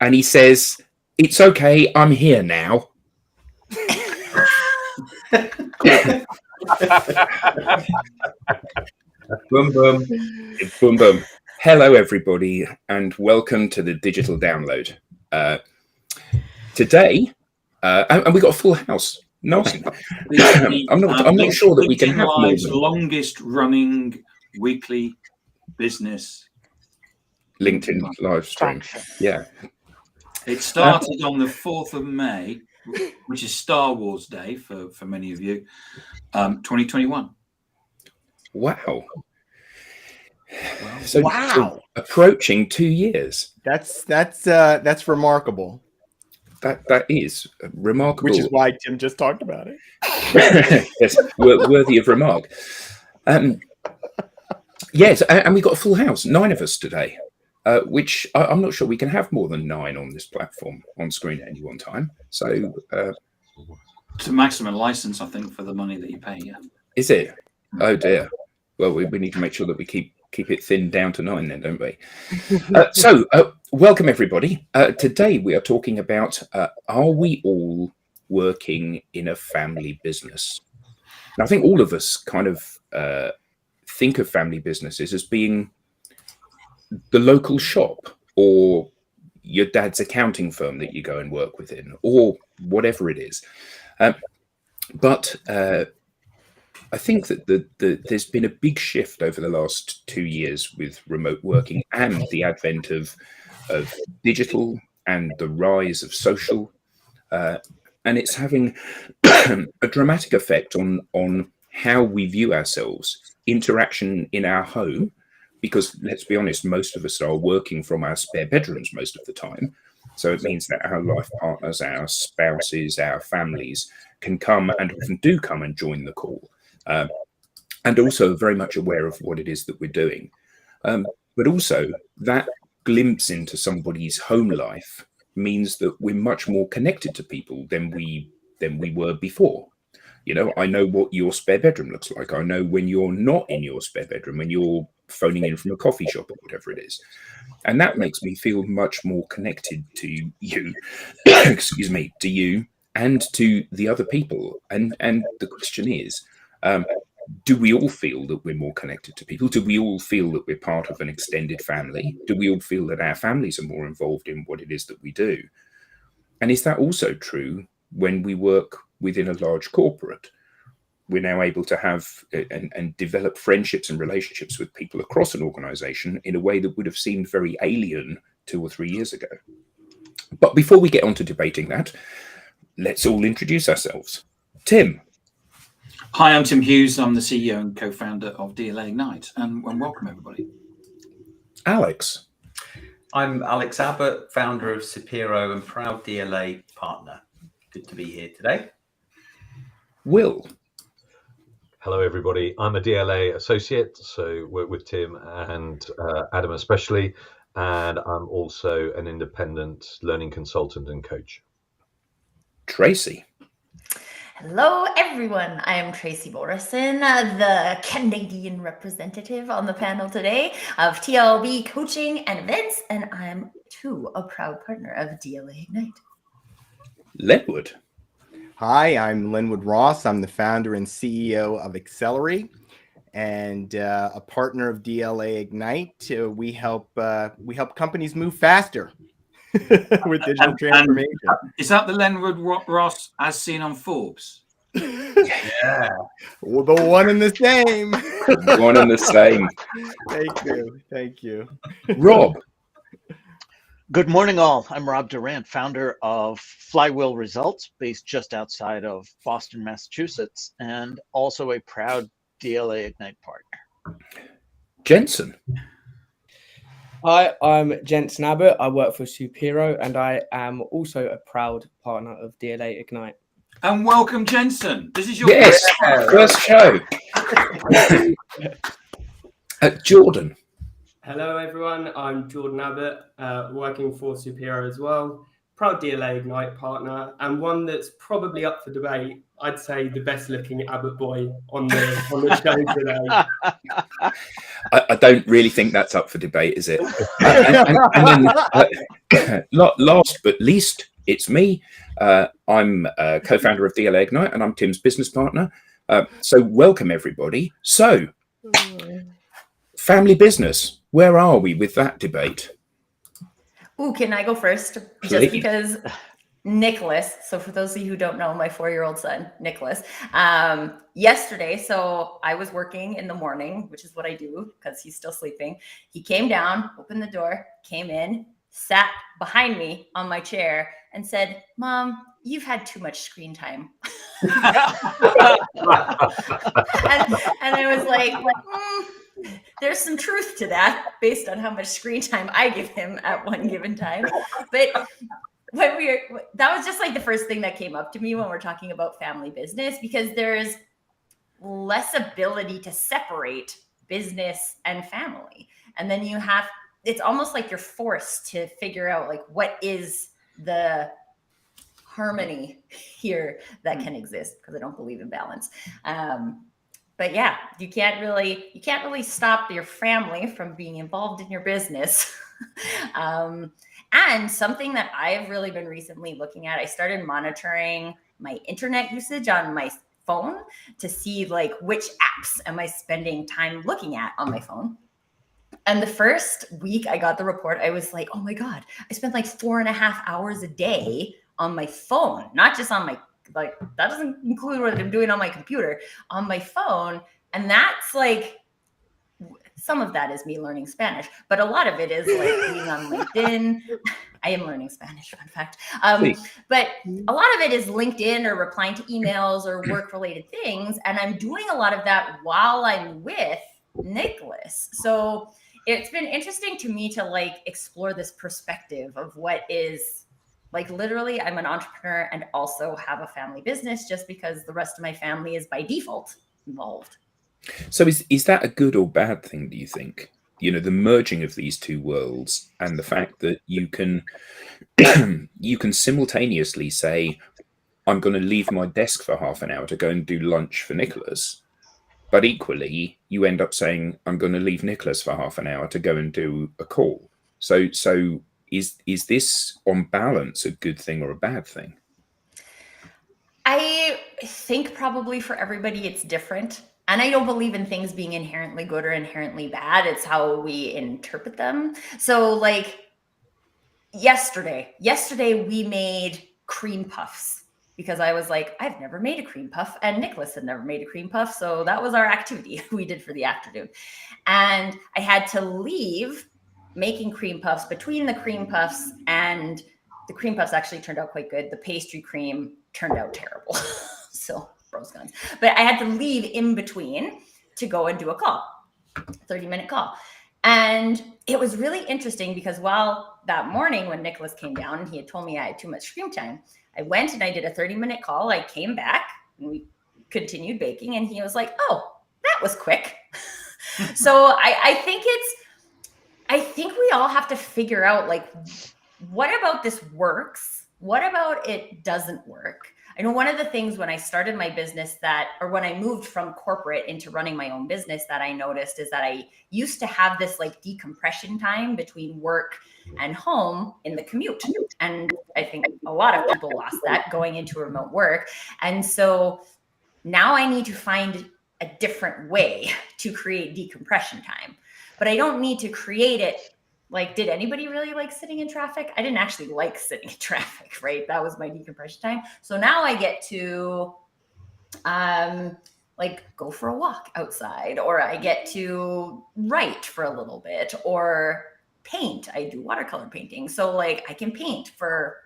and he says, "It's okay, I'm here now." Boom, boom. Boom, boom. Hello, everybody, and welcome to the Digital Download. Today, and we got a full house. 9. I'm not sure that we can have more Live's than longest running weekly business LinkedIn live stream. Yeah. It started on the 4th of May, which is Star Wars Day for many of you, 2021. Wow. Wow. So approaching 2 years. That's remarkable. That is remarkable. Which is why Tim just talked about it. Yes, worthy of remark. Yes, and we got a full house, 9 of us today, which I'm not sure we can have more than 9 on this platform on screen at any one time. So it's a maximum license, I think, for the money that you pay. Yeah. Is it? Oh dear. Well, we need to make sure that we keep it thinned down to 9 then, don't we? So welcome everybody. Today we are talking about are we all working in a family business? Now, I think all of us kind of think of family businesses as being the local shop or your dad's accounting firm that you go and work within or whatever it is. But I think that there's been a big shift over the last 2 years with remote working and the advent of digital and the rise of social, and it's having a dramatic effect on how we view ourselves, interaction in our home, because let's be honest, most of us are working from our spare bedrooms most of the time. So it means that our life partners, our spouses, our families can come and often do come and join the call. And also very much aware of what it is that we're doing. But also that glimpse into somebody's home life means that we're much more connected to people than we were before. You know, I know what your spare bedroom looks like. I know when you're not in your spare bedroom, when you're phoning in from a coffee shop or whatever it is. And that makes me feel much more connected to you, excuse me, to you and to the other people. And the question is, do we all feel that we're more connected to people? Do we all feel that we're part of an extended family? Do we all feel that our families are more involved in what it is that we do? And is that also true when we work within a large corporate? We're now able to have and develop friendships and relationships with people across an organization in a way that would have seemed very alien 2 or 3 years ago. But before we get on to debating that, let's all introduce ourselves. Tim. Hi, I'm Tim Hughes. I'm the CEO and co-founder of DLA Ignite, and welcome everybody. Alex. I'm Alex Abbott, founder of Sapiro and proud DLA partner. Good to be here today. Will. Hello, everybody. I'm a DLA associate, so work with Tim and Adam especially, and I'm also an independent learning consultant and coach. Tracy. Hello, everyone. I am Tracy Morrison, the Canadian representative on the panel today of TLB Coaching and Events, and I'm too a proud partner of DLA Ignite. Lenwood. Hi, I'm Lenwood Ross. I'm the founder and CEO of Accelerate and a partner of DLA Ignite. We help companies move faster with digital transformation. Is that the Lenwood Ross as seen on Forbes? Yeah. Well, the one and the same. One and the same. Thank you. Rob. Good morning, all. I'm Rob Durant, founder of Flywheel Results, based just outside of Boston, Massachusetts, and also a proud DLA Ignite partner. Jensen. Hi, I'm Jensen Abbott. I work for Sapiro, and I am also a proud partner of DLA Ignite. And welcome, Jensen. This is your first show. Jordan. Hello, everyone. I'm Jordan Abbott, working for Sapiro as well. Proud DLA Ignite partner, and one that's probably up for debate. I'd say the best looking Abbott boy on the show today. I don't really think that's up for debate, is it? And then last but least, it's me. I'm co-founder of DLA Ignite, and I'm Tim's business partner. So welcome, everybody. So, family business, where are we with that debate? Ooh, can I go first? Please. Just because Nicholas, so for those of you who don't know, my 4-year-old son, Nicholas, yesterday, so I was working in the morning, which is what I do because he's still sleeping. He came down, opened the door, came in, sat behind me on my chair and said, "Mom, you've had too much screen time." and I was like, there's some truth to that based on how much screen time I give him at one given time. But that was just like the first thing that came up to me when we're talking about family business, because there's less ability to separate business and family. And then it's almost like you're forced to figure out like what is the harmony here that can exist, because I don't believe in balance. But yeah, you can't really stop your family from being involved in your business. And something that I've really been recently looking at, I started monitoring my internet usage on my phone to see like which apps am I spending time looking at on my phone. And the first week I got the report, I was like, oh my God, I spent like 4.5 hours a day on my phone, not just on my, like, that doesn't include what I'm doing on my computer, on my phone. And that's like, some of that is me learning Spanish, but a lot of it is like being on LinkedIn. I am learning Spanish, fun fact. But a lot of it is LinkedIn or replying to emails or work-related things. And I'm doing a lot of that while I'm with Nicholas. So it's been interesting to me to like explore this perspective of what is like, literally, I'm an entrepreneur and also have a family business just because the rest of my family is by default involved. So is that a good or bad thing, do you think? You know, the merging of these two worlds and the fact that you can you can simultaneously say, I'm going to leave my desk for half an hour to go and do lunch for Nicholas, but equally you end up saying, I'm going to leave Nicholas for half an hour to go and do a call. So is this on balance a good thing or a bad thing? I think probably for everybody it's different. And I don't believe in things being inherently good or inherently bad. It's how we interpret them. So like yesterday we made cream puffs because I was like, I've never made a cream puff, and Nicholas had never made a cream puff. So that was our activity we did for the afternoon. And I had to leave making cream puffs. Between the cream puffs, and the cream puffs actually turned out quite good, the pastry cream turned out terrible. So pros cons. But I had to leave in between to go and do a call, 30-minute call. And it was really interesting because while that morning when Nicholas came down and he had told me I had too much screen time, I went and I did a 30-minute call. I came back and we continued baking, and he was like, oh, that was quick. So I think we all have to figure out, like, what about this works? What about it doesn't work? I know one of the things when I started my business when I moved from corporate into running my own business that I noticed is that I used to have this like decompression time between work and home in the commute. And I think a lot of people lost that going into remote work. And so now I need to find a different way to create decompression time, but I don't need to create it. Like, did anybody really like sitting in traffic? I didn't actually like sitting in traffic, right? That was my decompression time. So now I get to like go for a walk outside, or I get to write for a little bit, or paint. I do watercolor painting. So like I can paint for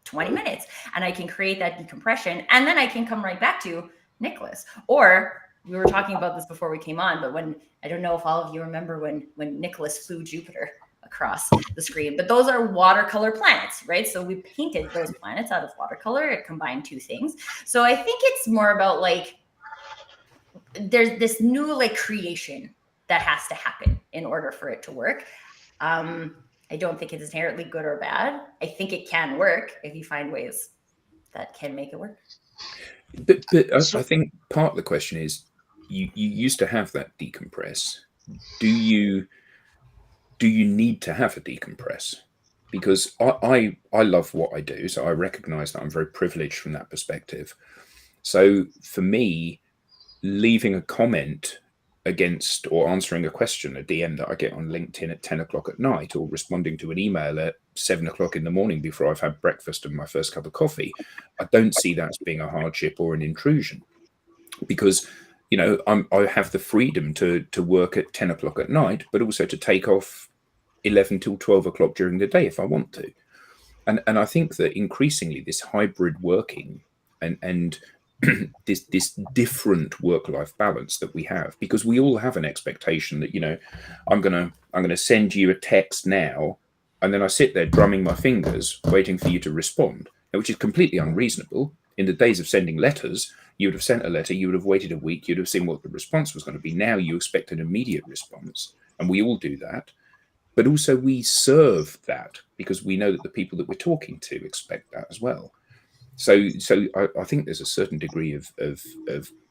20 minutes and I can create that decompression, and then I can come right back to Nicholas. Or we were talking about this before we came on, but I don't know if all of you remember when Nicholas flew Jupiter across the screen, but those are watercolor planets, right? So we painted those planets out of watercolor. It combined two things. So I think it's more about like, there's this new like creation that has to happen in order for it to work. I don't think it's inherently good or bad. I think it can work if you find ways that can make it work. But I think part of the question is, you used to have that decompress. Do you need to have a decompress? because I love what I do, so I recognise that I'm very privileged from that perspective. So for me, leaving a comment against or answering a question, a DM that I get on LinkedIn at 10 o'clock at night, or responding to an email at 7 o'clock in the morning before I've had breakfast and my first cup of coffee, I don't see that as being a hardship or an intrusion, because I have the freedom to work at 10 o'clock at night, but also to take off 11 till 12 o'clock during the day if I want to. And I think that increasingly this hybrid working and this different work-life balance that we have, because we all have an expectation that I'm gonna send you a text now, and then I sit there drumming my fingers waiting for you to respond, which is completely unreasonable. In the days of sending letters, you would have sent a letter, you would have waited a week, you'd have seen what the response was going to be. Now you expect an immediate response, and we all do that. But also we serve that because we know that the people that we're talking to expect that as well. So I think there's a certain degree of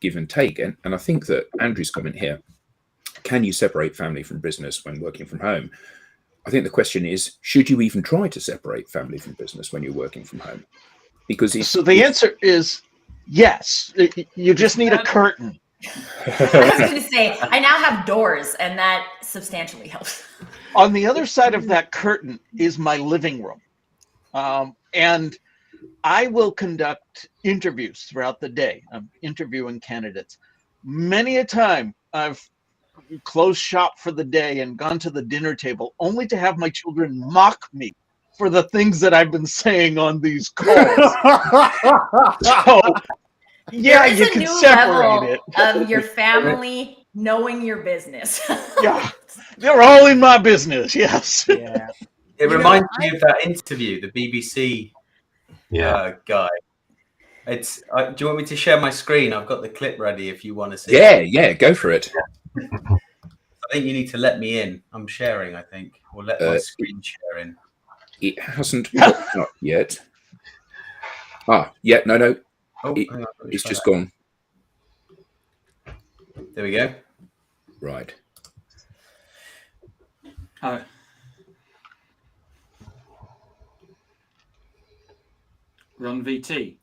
give and take. And I think that Andrew's comment here, can you separate family from business when working from home? I think the question is, should you even try to separate family from business when you're working from home? Because so the answer is yes. You just need a curtain. I was going to say, I now have doors, and that substantially helps. On the other side of that curtain is my living room. And I will conduct interviews throughout the day. I'm interviewing candidates. Many a time I've closed shop for the day and gone to the dinner table only to have my children mock me for the things that I've been saying on these calls. So, yeah, you can separate it. Of your family knowing your business. Yeah, they're all in my business. Yes. Yeah. It reminds me of that interview, the BBC guy. It's. Do you want me to share my screen? I've got the clip ready if you want to see. Yeah, go for it. I think you need to let me in. I'm sharing, I think, or let my screen share in. It hasn't popped up yet. No. Oh, It's just gone. There we go. Right. Run VT.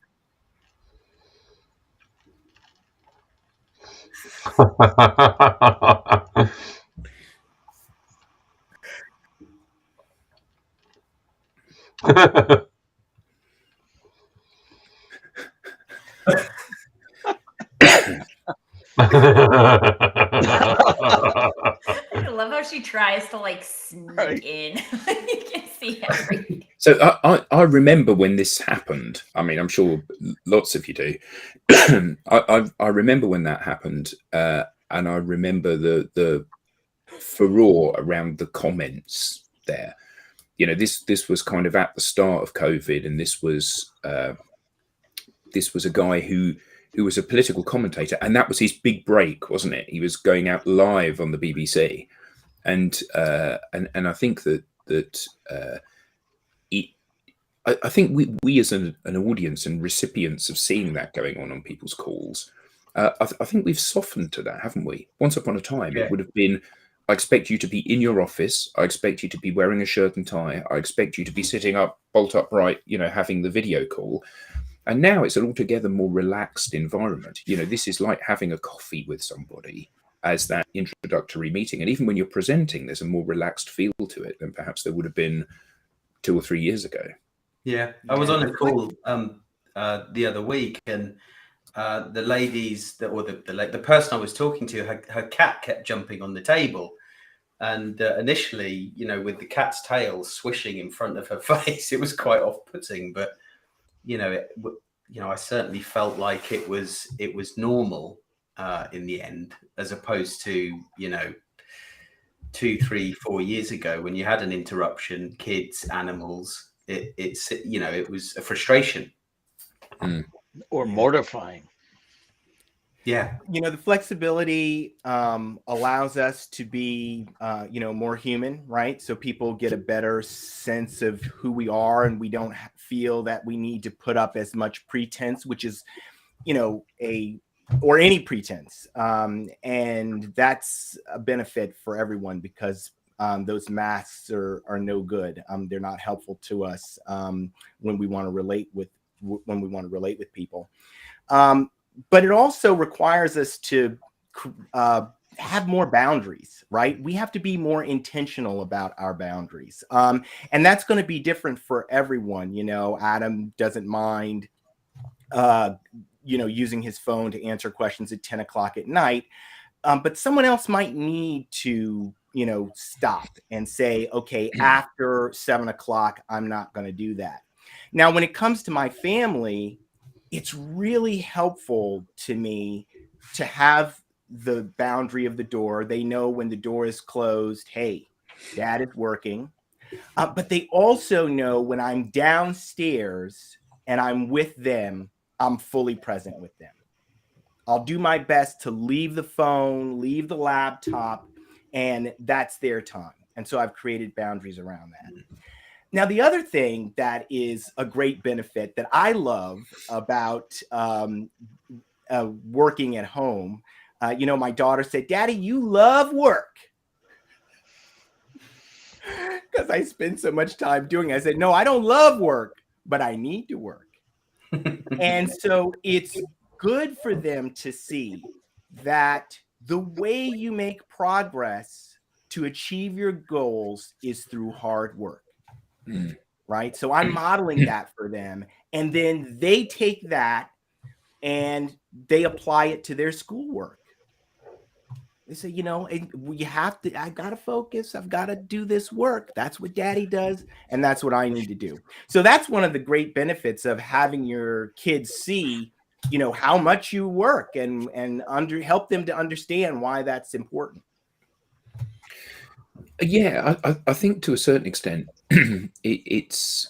I love how she tries to sneak in. You can see everything. So I remember when this happened. I mean, I'm sure lots of you do. I remember when that happened, and I remember the furore around the comments there. This was kind of at the start of COVID, and this was a guy who was a political commentator, and that was his big break, wasn't it? He was going out live on the BBC, and I think I think we as an audience and recipients of seeing that going on people's calls, I think we've softened to that, haven't we? Once upon a time, It would have been, I expect you to be in your office. I expect you to be wearing a shirt and tie. I expect you to be sitting up, bolt upright, having the video call. And now it's an altogether more relaxed environment. This is like having a coffee with somebody as that introductory meeting. And even when you're presenting, there's a more relaxed feel to it than perhaps there would have been 2 or 3 years ago. Yeah, I was on a call the other week, and the ladies the person I was talking to, her cat kept jumping on the table, and initially, with the cat's tail swishing in front of her face, it was quite off-putting. But I certainly felt like it was normal in the end, as opposed to 2, 3, 4 years ago when you had an interruption, kids, animals. It was a frustration or mortifying. Yeah. The flexibility allows us to be, more human, right? So people get a better sense of who we are, and we don't feel that we need to put up as much pretense, which is, any pretense. And that's a benefit for everyone, because those masks are no good. They're not helpful to us when we want to relate with people. But it also requires us to have more boundaries, right? We have to be more intentional about our boundaries. And that's going to be different for everyone. You know, Adam doesn't mind, using his phone to answer questions at 10 o'clock at night. But someone else might need to, stop and say, okay, after 7 o'clock, I'm not going to do that. Now, when it comes to my family, it's really helpful to me to have the boundary of the door. They know when the door is closed, hey, Dad is working. But they also know when I'm downstairs and I'm with them, I'm fully present with them. I'll do my best to leave the phone, leave the laptop, and that's their time. And so I've created boundaries around that. Now, the other thing that is a great benefit that I love about working at home, my daughter said, Daddy, you love work. Because I spend so much time doing it. I said, no, I don't love work, but I need to work. And so it's good for them to see that the way you make progress to achieve your goals is through hard work. Right? So I'm modeling that for them. And then they take that and they apply it to their schoolwork. They say, I've got to focus. I've got to do this work. That's what Daddy does. And that's what I need to do. So that's one of the great benefits of having your kids see, how much you work and help them to understand why that's important. Yeah, I think to a certain extent, it's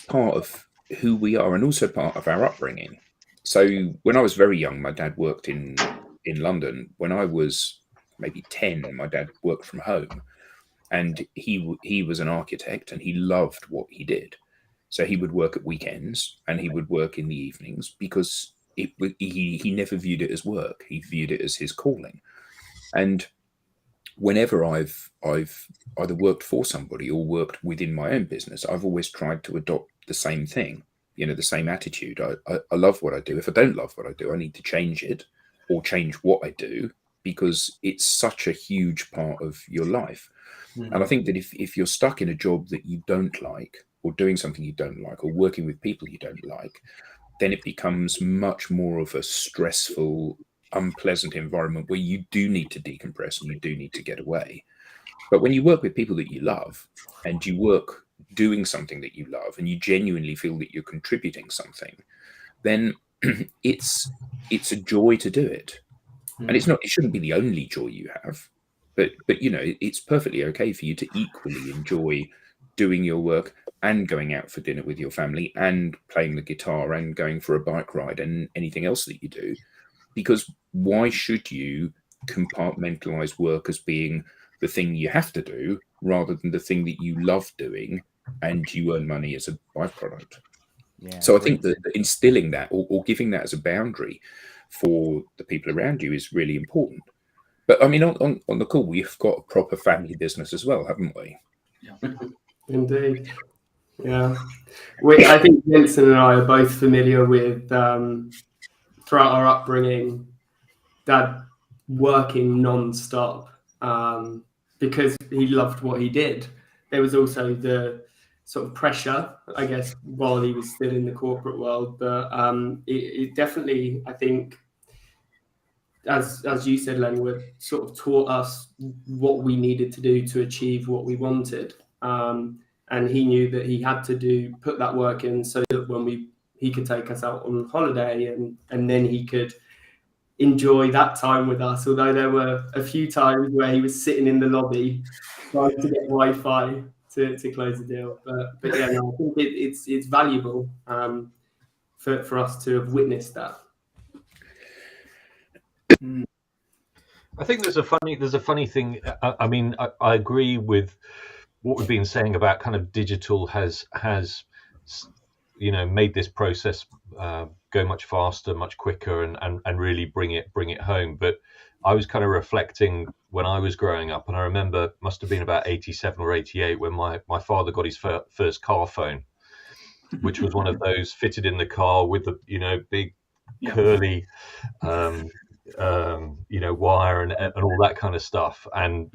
part of who we are and also part of our upbringing. So when I was very young, my dad worked in London. When I was maybe 10, my dad worked from home, and he was an architect and he loved what he did. So he would work at weekends and he would work in the evenings because he never viewed it as work. He viewed it as his calling. And whenever I've either worked for somebody or worked within my own business, I've always tried to adopt the same thing, the same attitude. I love what I do. If I don't love what I do, I need to change it or change what I do, because it's such a huge part of your life. And I think that if you're stuck in a job that you don't like, or doing something you don't like, or working with people you don't like, then it becomes much more of a stressful, unpleasant environment where you do need to decompress and you do need to get away. But when you work with people that you love and you work doing something that you love and you genuinely feel that you're contributing something, then it's a joy to do it. And it shouldn't be the only joy you have, but it's perfectly okay for you to equally enjoy doing your work and going out for dinner with your family and playing the guitar and going for a bike ride and anything else that you do. Because why should you compartmentalize work as being the thing you have to do rather than the thing that you love doing and you earn money as a byproduct? Yeah, so I think that instilling that or giving that as a boundary for the people around you is really important. But I mean, on the call, we've got a proper family business as well, haven't we? Yeah. Indeed. Yeah. I think Vincent and I are both familiar with, throughout our upbringing, Dad working non-stop because he loved what he did. There was also the sort of pressure, I guess, while he was still in the corporate world. But it definitely, I think, as you said, Lenwood, sort of taught us what we needed to do to achieve what we wanted. And he knew that he had to put that work in so that when he could take us out on holiday and then he could enjoy that time with us. Although there were a few times where he was sitting in the lobby trying to get Wi-Fi to close the deal. But yeah, no, I think it's valuable for us to have witnessed that. I think there's a funny thing. I mean, I agree with what we've been saying about kind of digital has made this process go much faster, much quicker, and really bring it home. But I was kind of reflecting when I was growing up, and I remember must have been about 87 or 88 when my father got his first car phone, which was one of those fitted in the car with the big curly wire and all that kind of stuff. And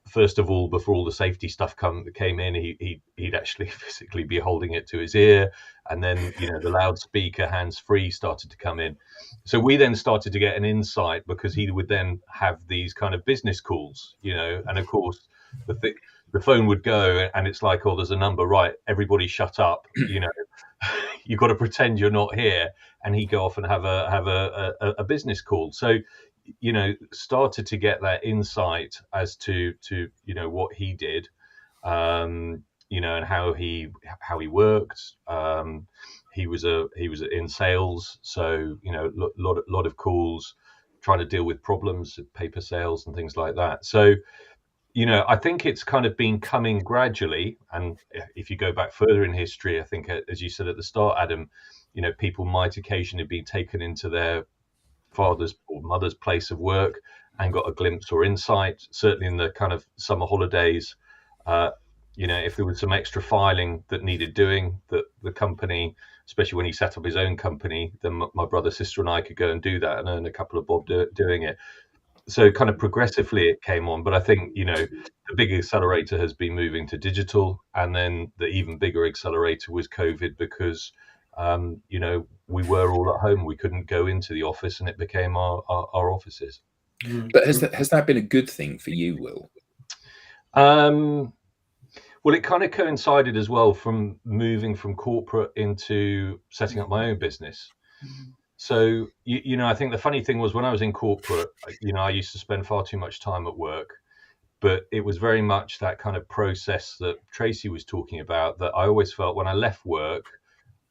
first of all, before all the safety stuff came in, he'd actually physically be holding it to his ear, and then the loudspeaker hands-free started to come in. So we then started to get an insight, because he would then have these kind of business calls, and of course the phone would go, and it's like, oh, there's a number, right? Everybody shut up, you've got to pretend you're not here, and he'd go off and have a business call. So started to get that insight as to what he did, and how he worked. He was in sales, so lot of calls, trying to deal with problems, paper sales and things like that. So I think it's kind of been coming gradually. And if you go back further in history, I think, as you said at the start, Adam, people might occasionally be taken into their father's or mother's place of work and got a glimpse or insight. Certainly in the kind of summer holidays, if there was some extra filing that needed doing, that the company, especially when he set up his own company, then my brother, sister and I could go and do that and earn a couple of bob doing it. So kind of progressively it came on. But I think, the big accelerator has been moving to digital, and then the even bigger accelerator was COVID, because we were all at home. We couldn't go into the office, and it became our offices. But has that been a good thing for you, Will? Well, it kind of coincided as well from moving from corporate into setting up my own business. So, I think the funny thing was, when I was in corporate, I used to spend far too much time at work, but it was very much that kind of process that Tracy was talking about, that I always felt when I left work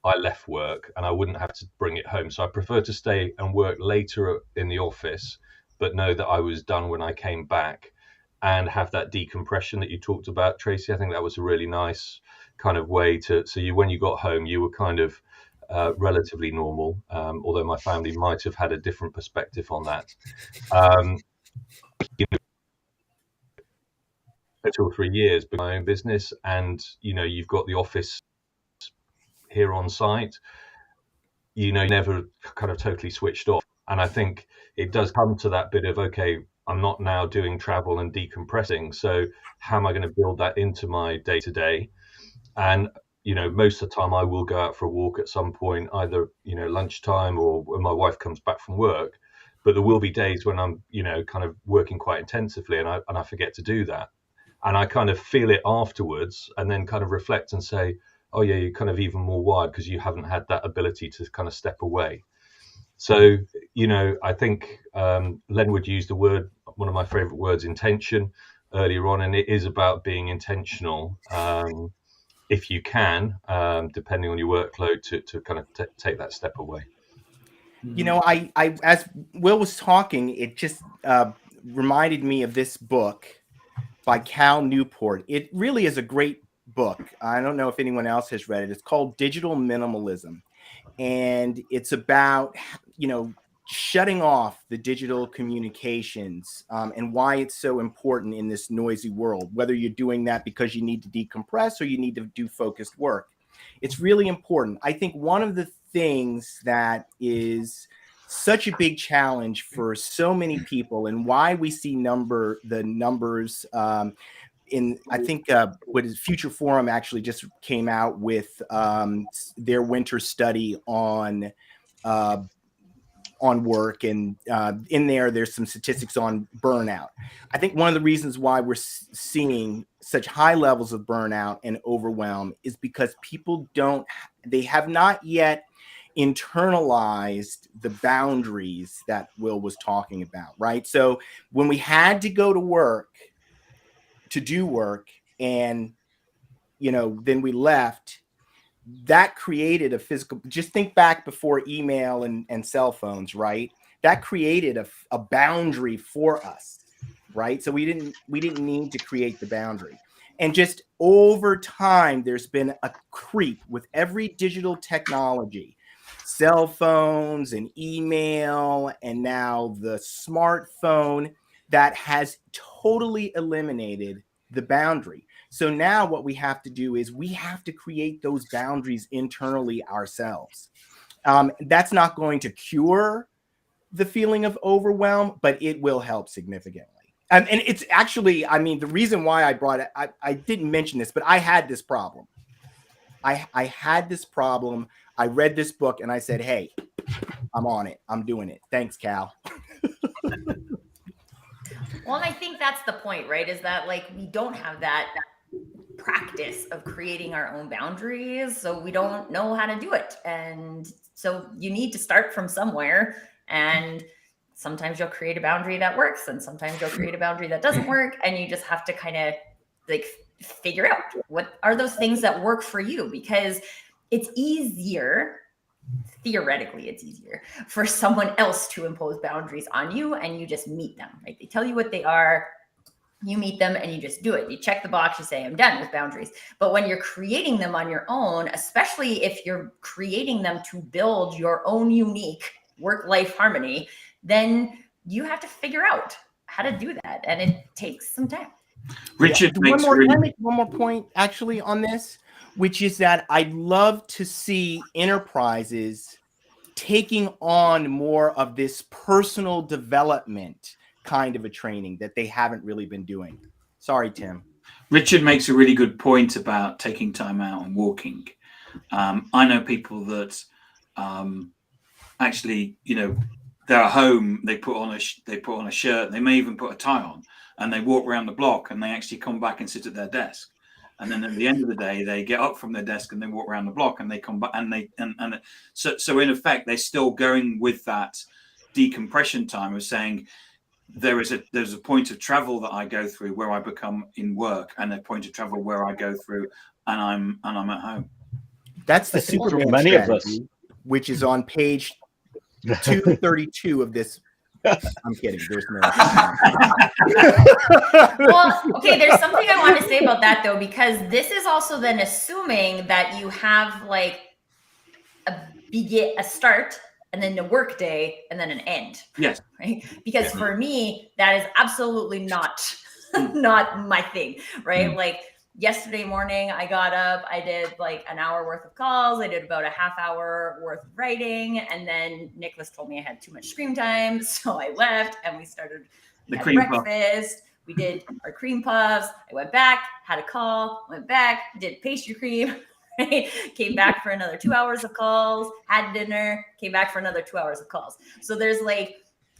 and I wouldn't have to bring it home. So I prefer to stay and work later in the office, but know that I was done when I came back, and have that decompression that you talked about, Tracy. I think that was a really nice kind of way when you got home, you were kind of relatively normal, although my family might have had a different perspective on that. 2 or 3 years with my own business, and you've got the office here on site, never kind of totally switched off. And I think it does come to that bit of, okay, I'm not now doing travel and decompressing, so how am I going to build that into my day to day? And most of the time I will go out for a walk at some point, either lunchtime or when my wife comes back from work. But there will be days when I'm kind of working quite intensively, and I forget to do that, and I kind of feel it afterwards, and then kind of reflect and say, oh yeah, you're kind of even more wired because you haven't had that ability to kind of step away. So, I think Len would use the word, one of my favorite words, intention, earlier on, and it is about being intentional, if you can, depending on your workload, to kind of take that step away. I as Will was talking, it just reminded me of this book by Cal Newport. It really is a great book. I don't know if anyone else has read it. It's called Digital Minimalism. And it's about, shutting off the digital communications, and why it's so important in this noisy world, whether you're doing that because you need to decompress or you need to do focused work. It's really important. I think one of the things that is such a big challenge for so many people, and why we see the numbers I think what is Future Forum actually just came out with their winter study on work, and in there's some statistics on burnout. I think one of the reasons why we're seeing such high levels of burnout and overwhelm is because people they have not yet internalized the boundaries that Will was talking about, right? So when we had to go to work to do work, and then we left, that created a physical, just think back before email and cell phones, right? That created a boundary for us, right? So we didn't need to create the boundary. And just over time, there's been a creep with every digital technology, cell phones and email, and now the smartphone. that has totally eliminated the boundary. So now what we have to do is we have to create those boundaries internally ourselves. That's not going to cure the feeling of overwhelm, but it will help significantly. And it's actually, I mean, the reason why I brought it, I didn't mention this, but I had this problem. I had this problem. I read this book and I said, hey, I'm on it. I'm doing it. Thanks, Cal. Well, and I think that's the point, right? Is that like we don't have that practice of creating our own boundaries, so we don't know how to do it. And so you need to start from somewhere. And sometimes you'll create a boundary that works, and sometimes you'll create a boundary that doesn't work. And you just have to kind of like figure out what are those things that work for you, because it's easier. Theoretically, it's easier for someone else to impose boundaries on you, and you just meet them, right? They tell you what they are, you meet them, and you just do it. You check the box, you say, I'm done with boundaries. But when you're creating them on your own, especially if you're creating them to build your own unique work-life harmony, then you have to figure out how to do that. And it takes some time. Richard, Can I make one more point actually on this, which is that I'd love to see enterprises taking on more of this personal development kind of a training that they haven't really been doing. Sorry, Tim. Richard makes a really good point about taking time out and walking. I know people that actually, you know, they're at home, they put on a shirt, they may even put a tie on, and they walk around the block, and they actually come back and sit at their desk. And then at the end of the day, they get up from their desk and they walk around the block, and they come back, and so in effect, they're still going with that decompression time of saying there's a point of travel that I go through where I become in work, and a point of travel where I go through and I'm at home. That's the Superman many strategy, of us, which is on page 232 of this. I'm kidding. There's no. Well, okay, there's something I want to say about that though, because this is also then assuming that you have like a start and then a work day and then an end. Yes. Right. Because for me, that is absolutely not my thing. Right. Like yesterday morning, I got up, I did like an hour worth of calls. I did about a half hour worth of writing. And then Nicholas told me I had too much screen time. So I left and we started The had cream breakfast. We did our cream puffs. I went back, had a call, went back, did pastry cream, right? Came back for another 2 hours of calls, had dinner, came back for another 2 hours of calls. So there's like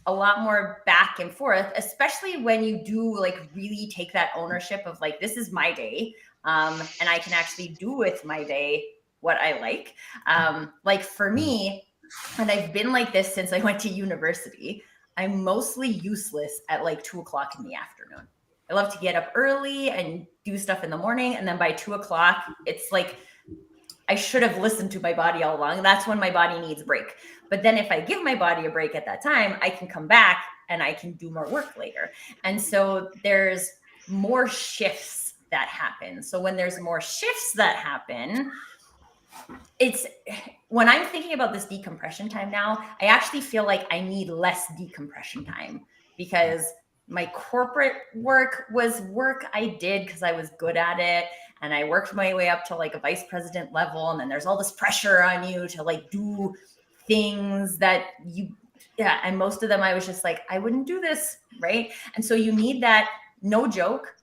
a lot more back and forth, especially when you do like really take that ownership of like, this is my day. And I can actually do with my day what I like. Like for me, and I've been like this since I went to university, I'm mostly useless at like 2 o'clock in the afternoon. I love to get up early and do stuff in the morning. And then by 2 o'clock, it's like, I should have listened to my body all along. That's when my body needs a break. But then if I give my body a break at that time, I can come back and I can do more work later. And so there's more shifts that happen. So when there's more shifts that happen, it's when I'm thinking about this decompression time now, I actually feel like I need less decompression time, because my corporate work was work I did because I was good at it. And I worked my way up to like a vice president level. And then there's all this pressure on you to like do things that and most of them I was just like, I wouldn't do this, right? And so you need that, no joke,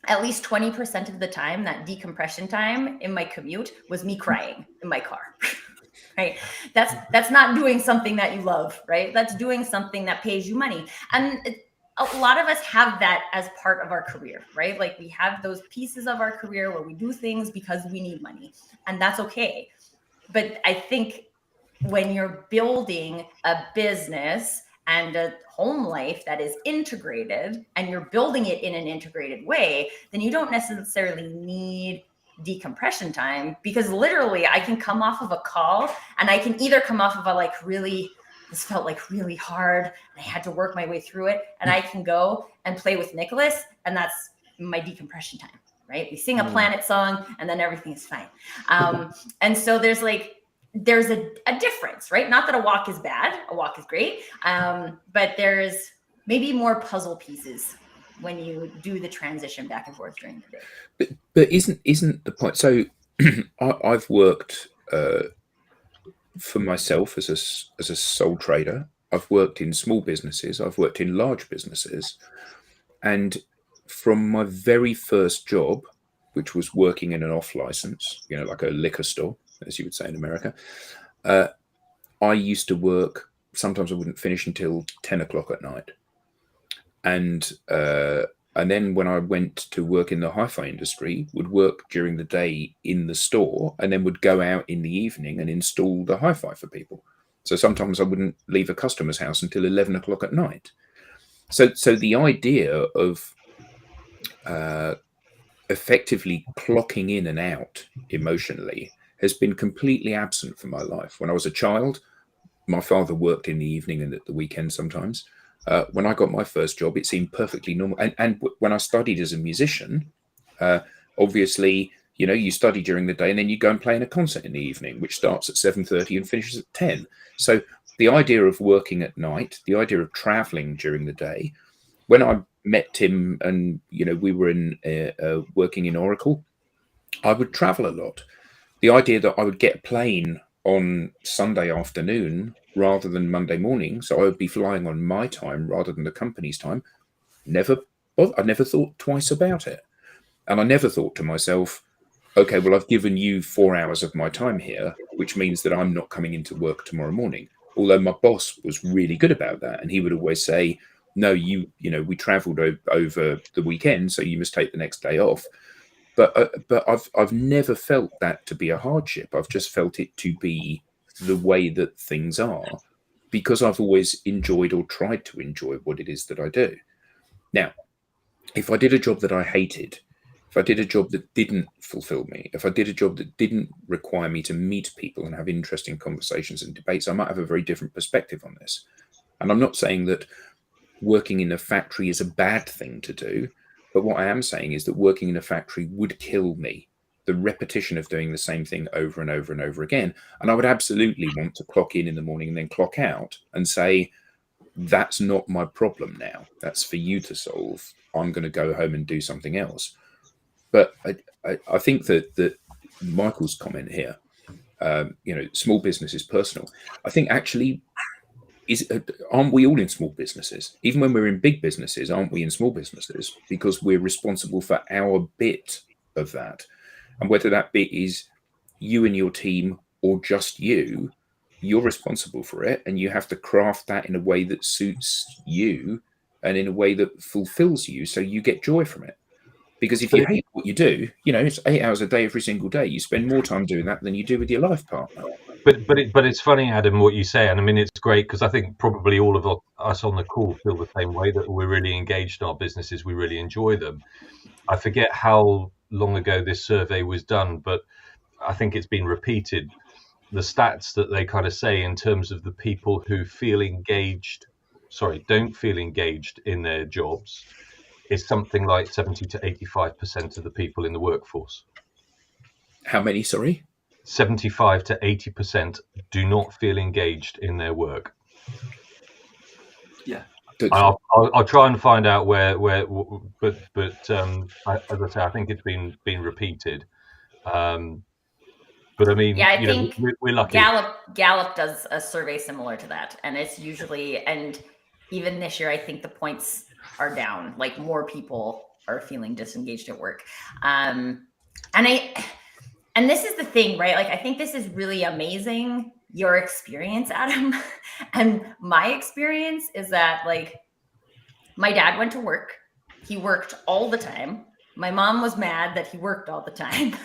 at least 20% of the time, that decompression time in my commute was me crying in my car, right? That's not doing something that you love, right? That's doing something that pays you money. And a lot of us have that as part of our career, right? Like we have those pieces of our career where we do things because we need money, and that's okay. But I think when you're building a business and a home life that is integrated, and you're building it in an integrated way, then you don't necessarily need decompression time, because literally I can come off of a call and I can either come off of a like really, this felt like really hard and I had to work my way through it, and I can go and play with Nicholas, and that's my decompression time, right? We sing a Planet song and then everything is fine. And so there's a difference, right? Not that a walk is bad, a walk is great. But there's maybe more puzzle pieces when you do the transition back and forth during the day. But isn't the point? So I've worked for myself as a sole trader. I've worked in small businesses. I've worked in large businesses, and from my very first job, which was working in an off license, like a liquor store, as you would say in America, I used to work. Sometimes I wouldn't finish until 10 o'clock at night. And then when I went to work in the hi-fi industry, would work during the day in the store and then would go out in the evening and install the hi-fi for people. So sometimes I wouldn't leave a customer's house until 11 o'clock at night. So the idea of effectively clocking in and out emotionally has been completely absent from my life. When I was a child, my father worked in the evening and at the weekend sometimes. When I got my first job, it seemed perfectly normal. And when I studied as a musician, obviously, you study during the day and then you go and play in a concert in the evening, which starts at 7:30 and finishes at 10. So the idea of working at night, the idea of traveling during the day, when I met Tim and, we were working in Oracle, I would travel a lot. The idea that I would get a plane on Sunday afternoon rather than Monday morning, so I would be flying on my time rather than the company's time, I never thought twice about it. And I never thought to myself, okay, well, I've given you 4 hours of my time here, which means that I'm not coming into work tomorrow morning. Although my boss was really good about that. And he would always say, no, we traveled over the weekend, so you must take the next day off. But I've never felt that to be a hardship. I've just felt it to be the way that things are, because I've always enjoyed or tried to enjoy what it is that I do. Now, if I did a job that I hated, if I did a job that didn't fulfill me, if I did a job that didn't require me to meet people and have interesting conversations and debates, I might have a very different perspective on this. And I'm not saying that working in a factory is a bad thing to do, but what I am saying is that working in a factory would kill me. The repetition of doing the same thing over and over and over again. And I would absolutely want to clock in the morning and then clock out and say, that's not my problem now. That's for you to solve. I'm going to go home and do something else. But I think that Michael's comment here, small business is personal. I think actually, aren't we all in small businesses? Even when we're in big businesses, aren't we in small businesses? Because we're responsible for our bit of that. And whether that bit is you and your team or just you, you're responsible for it. And you have to craft that in a way that suits you and in a way that fulfills you, so you get joy from it. Because if you hate what you do, it's 8 hours a day every single day. You spend more time doing that than you do with your life partner. But it's funny, Adam, what you say. And I mean, it's great because I think probably all of us on the call feel the same way, that we're really engaged in our businesses. We really enjoy them. I forget how long ago this survey was done, but I think it's been repeated. The stats that they kind of say in terms of the people who don't feel engaged in their jobs is something like 70 to 85% of the people in the workforce. How many, sorry? 75 to 80% do not feel engaged in their work. Yeah. I'll try and find out where but as I say, I think it's been repeated. But I mean, yeah, I think we're lucky. Gallup does a survey similar to that, and it's usually, and even this year, I think the points are down. Like, more people are feeling disengaged at work, and this is the thing, right? Like, I think this is really amazing, your experience, Adam, and my experience is that, like, my dad went to work. He worked all the time. My mom was mad that he worked all the time.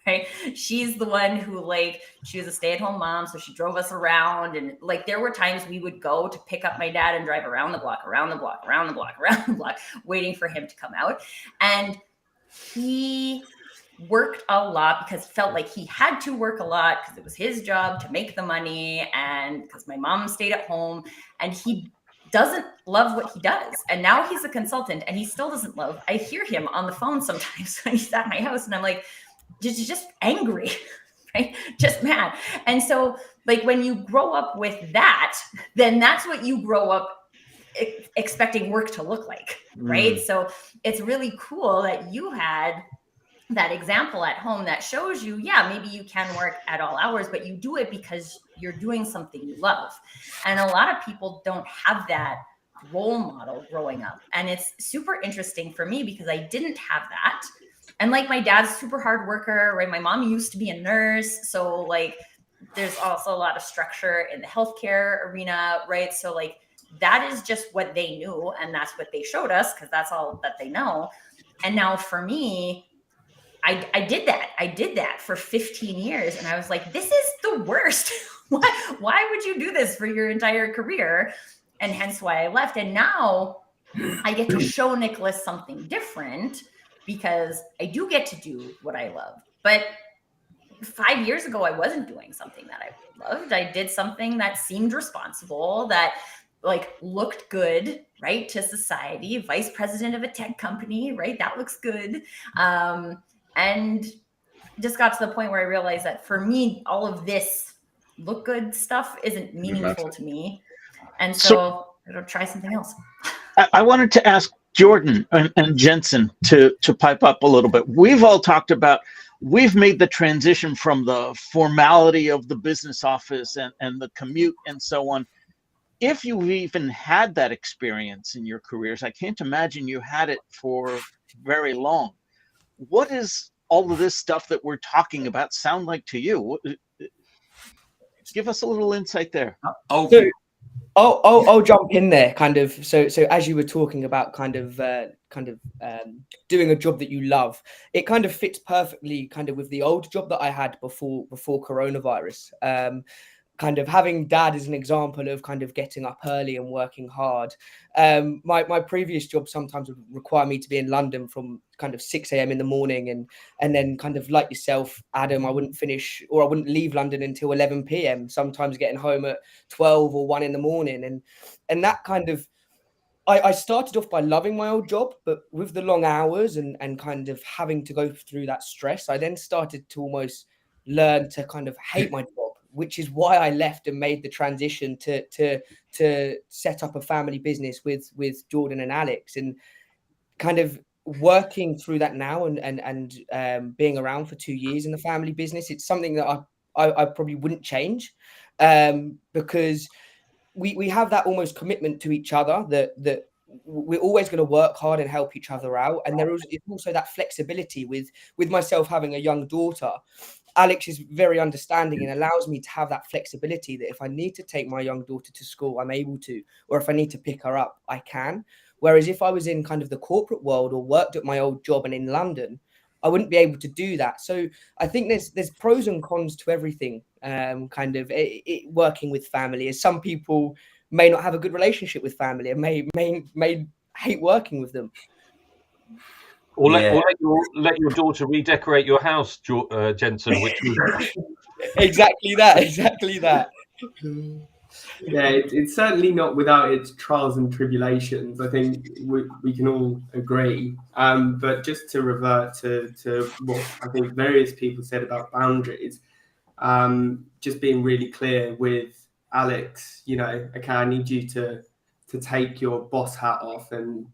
Right? She's the one who, like, she was a stay-at-home mom, so she drove us around, and like there were times we would go to pick up my dad and drive around the block, waiting for him to come out. And he worked a lot because he felt like he had to work a lot because it was his job to make the money, and because my mom stayed at home, and he doesn't love what he does. And now he's a consultant and he still doesn't love. I hear him on the phone sometimes when he's at my house, and I'm like, just angry, right? Just mad. And so, like, when you grow up with that, then that's what you grow up expecting work to look like, right? So it's really cool that you had that example at home that shows you, yeah, maybe you can work at all hours, but you do it because you're doing something you love. And a lot of people don't have that role model growing up. And it's super interesting for me because I didn't have that. And like my dad's super hard worker, right? My mom used to be a nurse. So like there's also a lot of structure in the healthcare arena, right? So like that is just what they knew. And that's what they showed us because that's all that they know. And now for me, I did that. I did that for 15 years. And I was like, this is the worst. Why would you do this for your entire career? And hence why I left. And now I get to show Nicholas something different because I do get to do what I love. But 5 years ago, I wasn't doing something that I loved. I did something that seemed responsible, that like looked good, right, to society. Vice president of a tech company, right? That looks good. And just got to the point where I realized that for me, all of this look good stuff isn't meaningful to me. And so I'll try something else. I wanted to ask Jordan and Jensen to pipe up a little bit. We've all talked about, we've made the transition from the formality of the business office and the commute and so on. If you've even had that experience in your careers, I can't imagine you had it for very long. What is all of this stuff that we're talking about sound like to you? Give us a little insight there. I'll jump in there, kind of. So as you were talking about, kind of doing a job that you love, it kind of fits perfectly, kind of with the old job that I had before coronavirus. Kind of having dad as an example of kind of getting up early and working hard. My previous job sometimes would require me to be in London from kind of 6 a.m. in the morning, and then kind of like yourself, Adam, I wouldn't leave London until 11 p.m. Sometimes getting home at 12 or 1 in the morning, and that kind of. I started off by loving my old job, but with the long hours and kind of having to go through that stress, I then started to almost learn to kind of hate my job, which is why I left and made the transition to set up a family business with Jordan and Alex, and kind of working through that now and being around for 2 years in the family business. It's something that I probably wouldn't change, because we have that almost commitment to each other that we're always going to work hard and help each other out. And there is also that flexibility with myself having a young daughter. Alex is very understanding and allows me to have that flexibility that if I need to take my young daughter to school, I'm able to, or if I need to pick her up, I can. Whereas if I was in kind of the corporate world or worked at my old job and in London, I wouldn't be able to do that. So I think there's pros and cons to everything, kind of working with family. As some people may not have a good relationship with family and may hate working with them. Or let your daughter redecorate your house, Jensen. Which was... Exactly that. Yeah, it's certainly not without its trials and tribulations. I think we can all agree. But just to revert to what I think various people said about boundaries, just being really clear with Alex, okay, I need you to take your boss hat off, and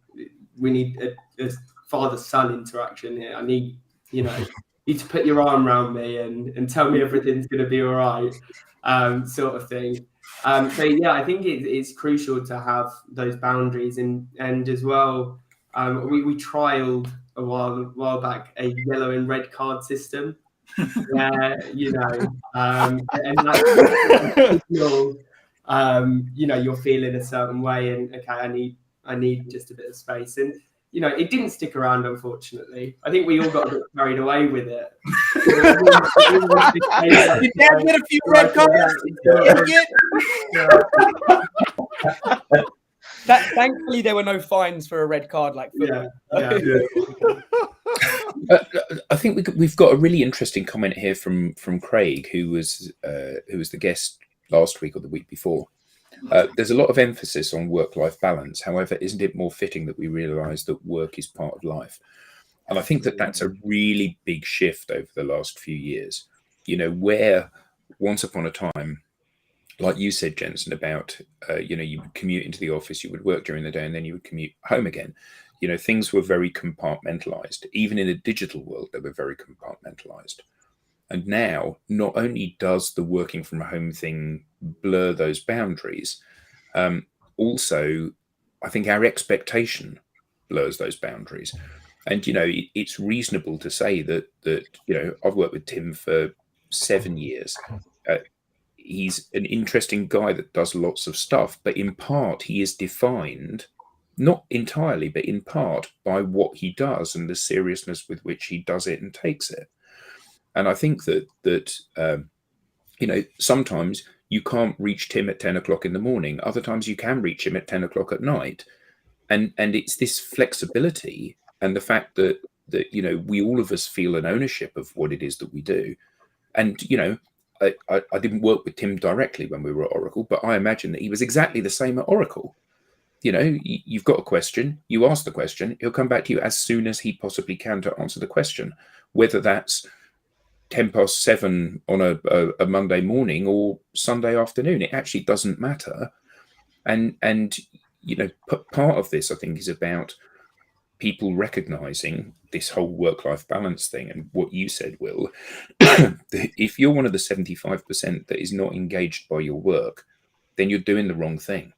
we need a father-son interaction here. I need, you to put your arm around me and tell me everything's going to be all right, sort of thing. So yeah, I think it's crucial to have those boundaries, and as well, we trialed a while back a yellow and red card system, where and that's you're feeling a certain way, and okay, I need just a bit of space, and it didn't stick around, unfortunately. I think we all got a bit carried away with it. Did Dad get a few red cards? Thankfully, there were no fines for a red card like football. I think we've got a really interesting comment here from Craig, who was the guest last week or the week before. There's a lot of emphasis on work-life balance. However, isn't it more fitting that we realise that work is part of life? And I think that that's a really big shift over the last few years. Where once upon a time, like you said, Jensen, about you would commute into the office, you would work during the day, and then you would commute home again. Things were very compartmentalized. Even in a digital world, they were very compartmentalized. And now, not only does the working from home thing blur those boundaries, also, I think our expectation blurs those boundaries. And it's reasonable to say that I've worked with Tim for 7 years. He's an interesting guy that does lots of stuff, but in part he is defined, not entirely, but in part, by what he does and the seriousness with which he does it and takes it. And I think that sometimes you can't reach Tim at 10 o'clock in the morning. Other times you can reach him at 10 o'clock at night. And it's this flexibility and the fact that we all of us feel an ownership of what it is that we do. And, I didn't work with Tim directly when we were at Oracle, but I imagine that he was exactly the same at Oracle. You've got a question, you ask the question, he'll come back to you as soon as he possibly can to answer the question, whether that's 7:10 on a Monday morning or Sunday afternoon. It actually doesn't matter. And part of this, I think, is about people recognizing this whole work-life balance thing. And what you said, Will, if you're one of the 75% that is not engaged by your work, then you're doing the wrong thing.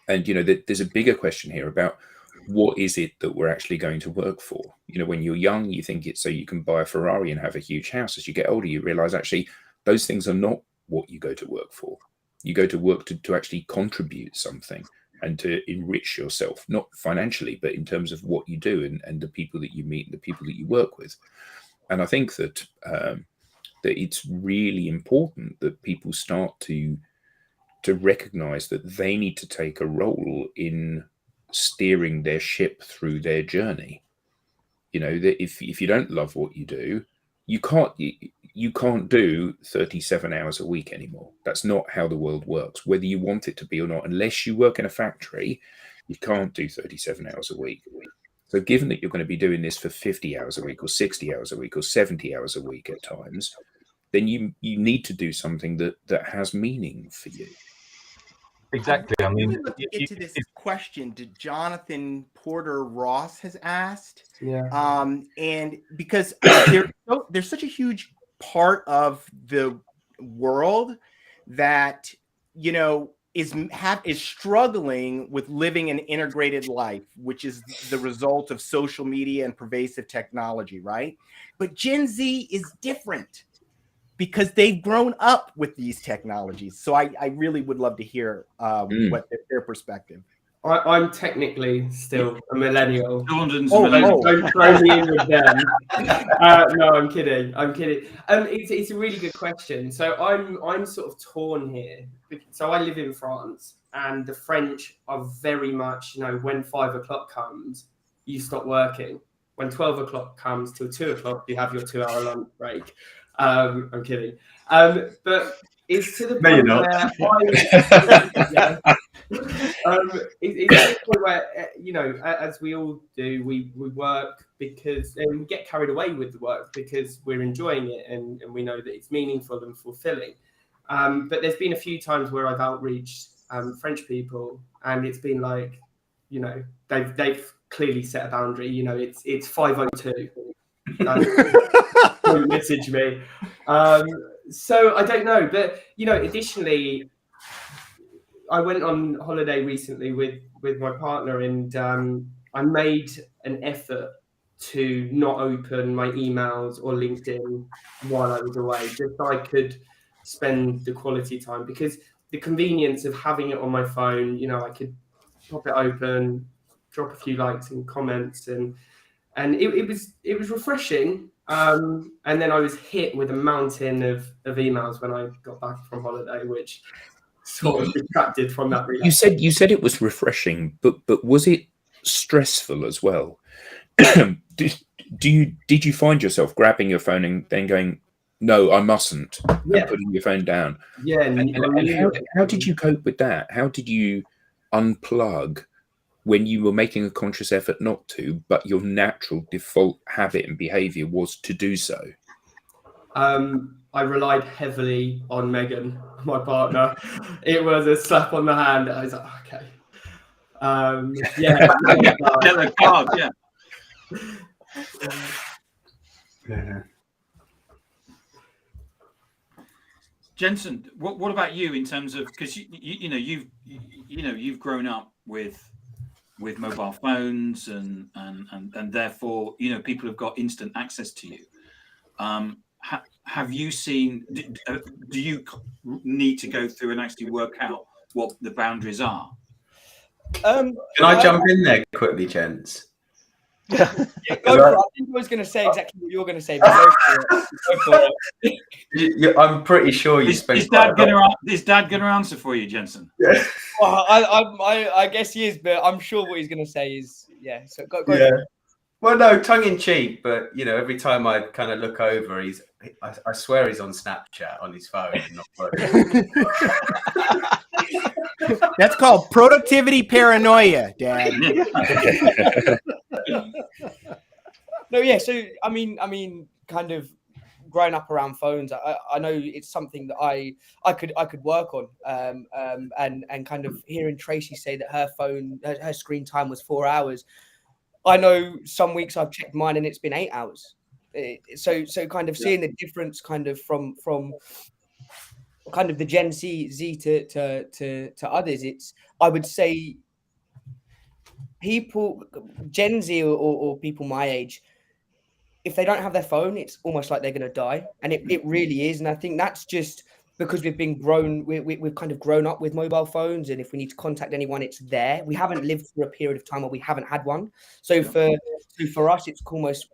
And, there's a bigger question here about what is it that we're actually going to work for? When you're young, you think it's so you can buy a Ferrari and have a huge house. As you get older, you realize actually those things are not what you go to work for. You go to work to actually contribute something and to enrich yourself, not financially, but in terms of what you do and the people that you meet, the people that you work with. And I think that that it's really important that people start to recognize that they need to take a role in steering their ship through their journey. That if you don't love what you do, you can't do 37 hours a week anymore. That's not how the world works, whether you want it to be or not. Unless you work in a factory, you can't do 37 hours a week. So given that you're going to be doing this for 50 hours a week or 60 hours a week or 70 hours a week at times, then you need to do something that has meaning for you. Exactly. I mean, let's get to this question that Jonathan Porter Ross has asked. Yeah. And because there's such a huge part of the world that is struggling with living an integrated life, which is the result of social media and pervasive technology, right? But Gen Z is different because they've grown up with these technologies. So I really would love to hear what their perspective. I'm technically still a millennial. Don't throw me in with them. No, I'm kidding. It's a really good question. So I'm sort of torn here. So I live in France, and the French are very much, when 5 o'clock comes, you stop working. When 12 o'clock comes till 2 o'clock, you have your 2-hour lunch break. I'm kidding. But it's to the point it's to the point where, as we all do, we work because we get carried away with the work because we're enjoying it and we know that it's meaningful and fulfilling. But there's been a few times where I've outreached French people, and it's been like, they've clearly set a boundary. It's 5:02. Don't message me. So I don't know, but additionally, I went on holiday recently with my partner, and I made an effort to not open my emails or LinkedIn while I was away, just so I could spend the quality time, because the convenience of having it on my phone, I could pop it open, drop a few likes and comments, and it was refreshing. And then I was hit with a mountain of emails when I got back from holiday, which sort of detracted from that. You said it was refreshing, but was it stressful as well? Did you find yourself grabbing your phone and then going, no, I mustn't, and putting your phone down? Yeah. And how did you cope with that? How did you unplug when you were making a conscious effort not to, but your natural default habit and behavior was to do so? I relied heavily on Megan, my partner. It was a slap on the hand. I was like, okay. Yeah. The card, yeah. Jensen, what about you in terms of, because you've grown up with mobile phones and therefore people have got instant access to you. Have you seen? Do you need to go through and actually work out what the boundaries are? Can I jump in there quickly, gents? Yeah, go for it. I think I was going to say exactly what you're going to say, but go for it. I'm pretty sure you Is spent. Dad going to answer for you, Jensen? Yeah. Well, I guess he is, but I'm sure what he's going to say is So go. Yeah. Well, no, tongue in cheek, but every time I kind of look over, I swear he's on Snapchat on his phone. Not working. That's called productivity paranoia, Dad. No, yeah. So I mean, kind of growing up around phones, I know it's something that I could work on. And kind of hearing Tracy say that her screen time was 4 hours. I know some weeks I've checked mine and it's been 8 hours. So kind of seeing the difference, kind of from kind of the Gen Z to others, I would say people Gen Z or people my age, if they don't have their phone, it's almost like they're going to die, and it really is. And I think that's just because we've kind of grown up with mobile phones, and if we need to contact anyone, it's there. We haven't lived through a period of time where we haven't had one. So for us, it's almost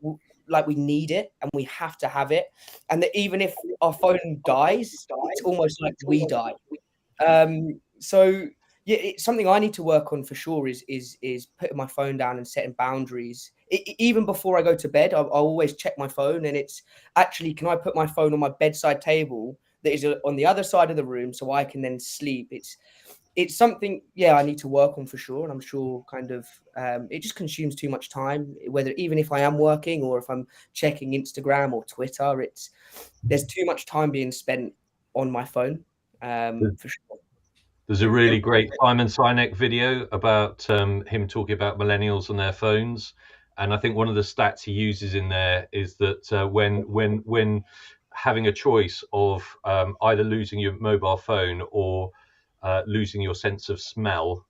like we need it and we have to have it. And that even if our phone dies, it's almost like we die. So yeah, it's something I need to work on for sure is putting my phone down and setting boundaries. Even before I go to bed, I'll always check my phone, and it's actually, can I put my phone on my bedside table that is on the other side of the room so I can then sleep? It's something, I need to work on for sure. And I'm sure kind of it just consumes too much time, whether even if I am working or if I'm checking Instagram or Twitter, there's too much time being spent on my phone for sure. There's a really great Simon Sinek video about him talking about millennials and their phones. And I think one of the stats he uses in there is that when having a choice of either losing your mobile phone or losing your sense of smell,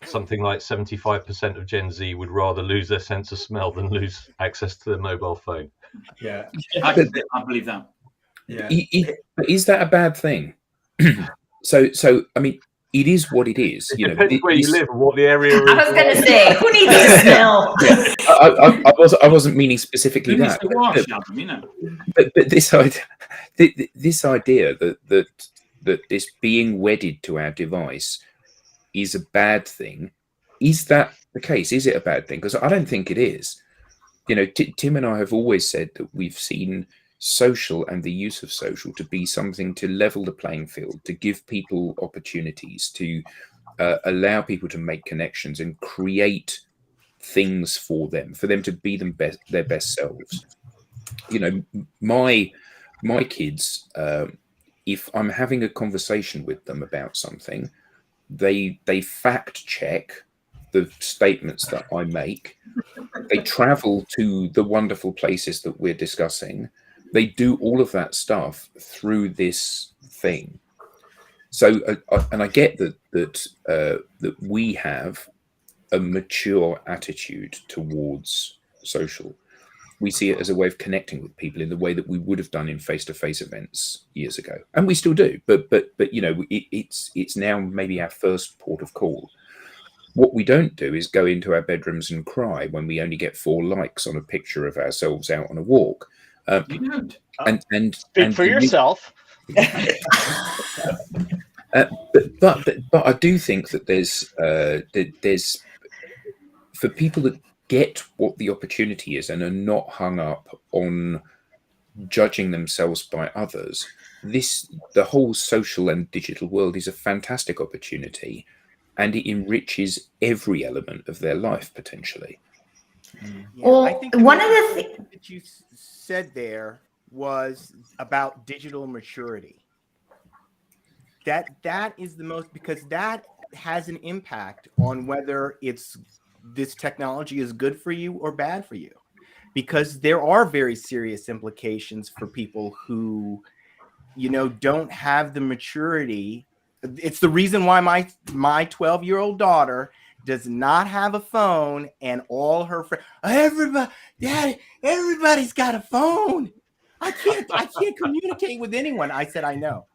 something like 75% of Gen Z would rather lose their sense of smell than lose access to their mobile phone. Yeah, I believe that. Yeah, But is that a bad thing? So I mean, it is what it is. It depends where you live and what the area is. I was going to say, who needs to smell? I wasn't meaning specifically Who needs that. to wash, Adam, But this idea that this being wedded to our device is a bad thing, is that the case? Is it a bad thing? Because I don't think it is. Tim and I have always said that we've seen social and the use of social to be something to level the playing field, to give people opportunities, to allow people to make connections and create things for them to be their best selves. My kids, if I'm having a conversation with them about something, they fact check the statements that I make. They travel to the wonderful places that we're discussing. They do all of that stuff through this thing. So, and I get that we have a mature attitude towards social. We see it as a way of connecting with people in the way that we would have done in face-to-face events years ago, and we still do. But it's now maybe our first port of call. What we don't do is go into our bedrooms and cry when we only get 4 likes on a picture of ourselves out on a walk. You don't. And speak for yourself. But I do think that there's for people that get what the opportunity is and are not hung up on judging themselves by others. The whole social and digital world is a fantastic opportunity, and it enriches every element of their life potentially. Yeah, Well, I think one of the that you said there, was about digital maturity. That is the most, because that has an impact on whether this technology is good for you or bad for you, because there are very serious implications for people who, don't have the maturity. It's the reason why my 12-year-old daughter does not have a phone, and all her friends, everybody's got a phone. I can't communicate with anyone. I said, I know.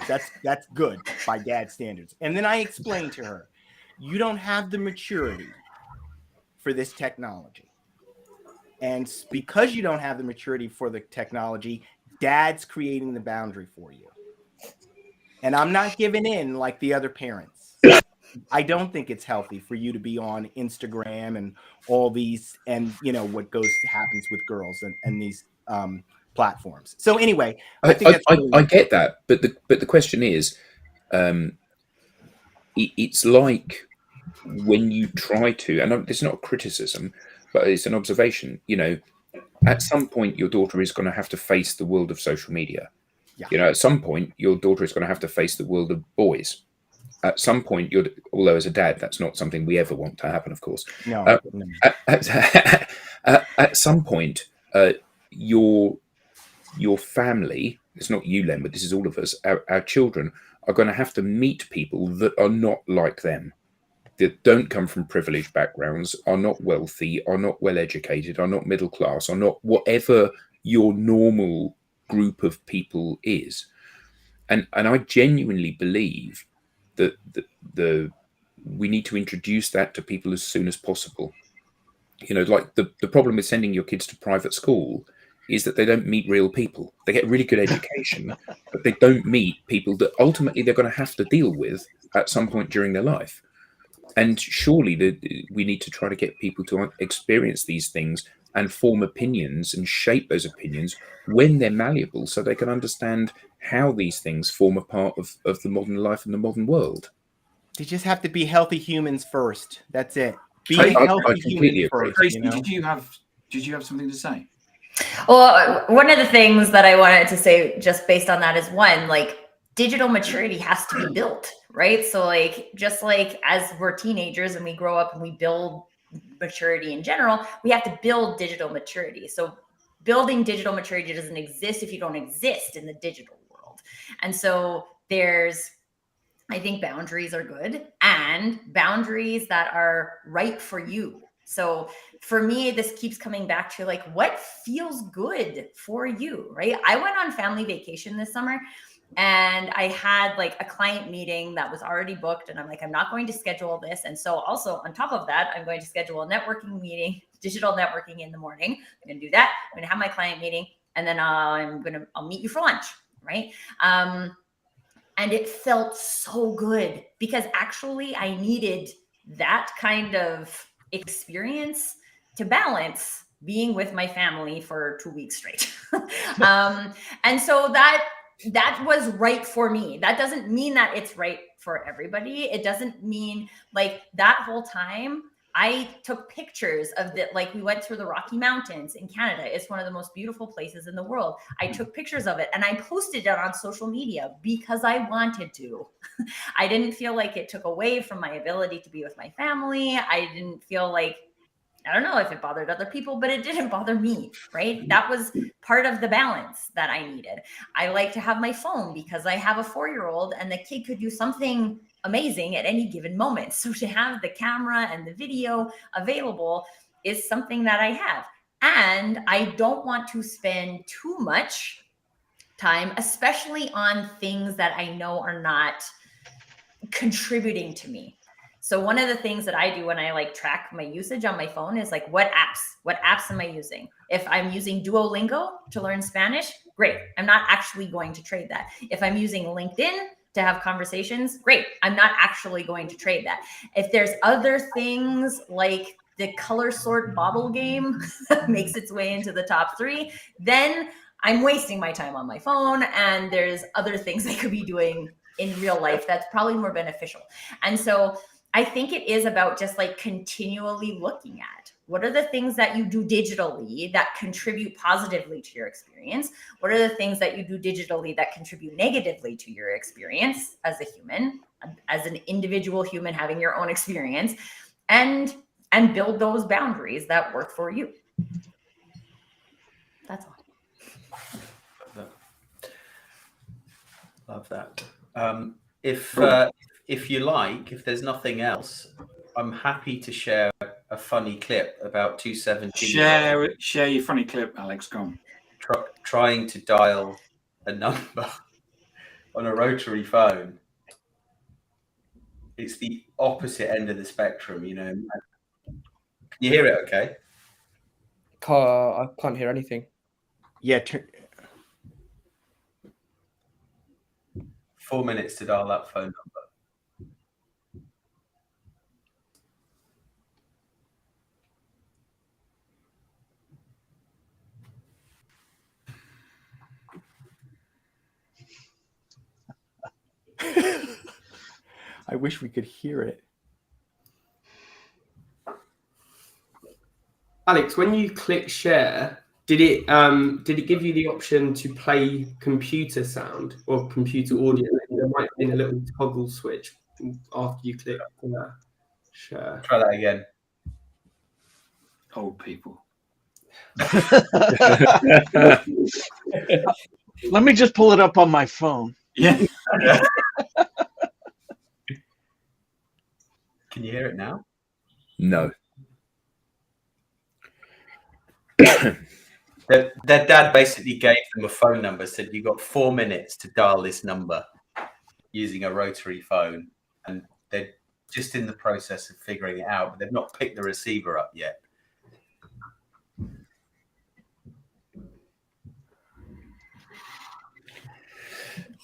That's good by dad standards. And then I explained to her, you don't have the maturity for this technology. And because you don't have the maturity for the technology, dad's creating the boundary for you. And I'm not giving in like the other parents. I don't think it's healthy for you to be on Instagram and all these, and what happens with girls and these platforms. So anyway, I think I get that, but the question is, it's like when you try to, and it's not a criticism, but it's an observation. At some point, your daughter is going to have to face the world of social media. Yeah. At some point, your daughter is going to have to face the world of boys. At some point, although as a dad, that's not something we ever want to happen, of course. No. At some point, your family, it's not you, Len, but this is all of us, our children are going to have to meet people that are not like them, that don't come from privileged backgrounds, are not wealthy, are not well educated, are not middle class, are not whatever your normal group of people is. And I genuinely believe that we need to introduce that to people as soon as possible. Like the problem with sending your kids to private school is that they don't meet real people. They get really good education, but they don't meet people that ultimately they're going to have to deal with at some point during their life. And surely we need to try to get people to experience these things and form opinions and shape those opinions when they're malleable, so they can understand how these things form a part of the modern life and the modern world. They just have to be healthy humans first. That's it. I Healthy completely humans agree. first. Tracy, did you have something to say? Well, one of the things that I wanted to say just based on that is one, like digital maturity has to be built, right? So like, just like as we're teenagers and we grow up and we build maturity in general, we have to build digital maturity. So building digital maturity doesn't exist if you don't exist in the digital world. And so I think boundaries are good, and boundaries that are right for you. So for me, this keeps coming back to like, what feels good for you, right? I went on family vacation this summer, and I had like a client meeting that was already booked, and I'm like, I'm not going to schedule this. And so also on top of that, I'm going to schedule a networking meeting, digital networking in the morning. I'm going to do that. I'm going to have my client meeting, and then I'll meet you for lunch, right? And it felt so good because actually I needed that kind of experience to balance being with my family for 2 weeks straight. And so that was right for me. That doesn't mean that it's right for everybody. It doesn't mean like that whole time I took pictures of we went through the Rocky Mountains in Canada. It's one of the most beautiful places in the world. I took pictures of it and I posted it on social media because I wanted to. I didn't feel like it took away from my ability to be with my family. I didn't feel like, I don't know if it bothered other people, but it didn't bother me, right? That was part of the balance that I needed. I like to have my phone because I have a 4-year-old and the kid could do something amazing at any given moment. So to have the camera and the video available is something that I have. And I don't want to spend too much time, especially on things that I know are not contributing to me. So one of the things that I do when I track my usage on my phone is what apps am I using? If I'm using Duolingo to learn Spanish, great. I'm not actually going to trade that. If I'm using LinkedIn to have conversations, great. I'm not actually going to trade that. If there's other things like the color sort bottle game that makes its way into the top 3, then I'm wasting my time on my phone, and there's other things I could be doing in real life that's probably more beneficial. And so I think it is about just continually looking at What are the things that you do digitally that contribute positively to your experience? What are the things that you do digitally that contribute negatively to your experience as a human, as an individual human having your own experience, and build those boundaries that work for you. That's all. Love that. If you like, if there's nothing else, I'm happy to share a funny clip about 217. Share your funny clip, Alex. Go on. Trying to dial a number on a rotary phone. It's the opposite end of the spectrum, you know. Can you hear it okay? I can't hear anything. Yeah. 4 minutes to dial that phone number. I wish we could hear it. Alex, when you click share, did it give you the option to play computer sound or computer audio? There might have been a little toggle switch after you click share. Try that again. Old people. Let me just pull it up on my phone. Yeah. Can you hear it now? No. Their dad basically gave them a phone number, said you got 4 minutes to dial this number using a rotary phone, and they're just in the process of figuring it out, but they've not picked the receiver up yet.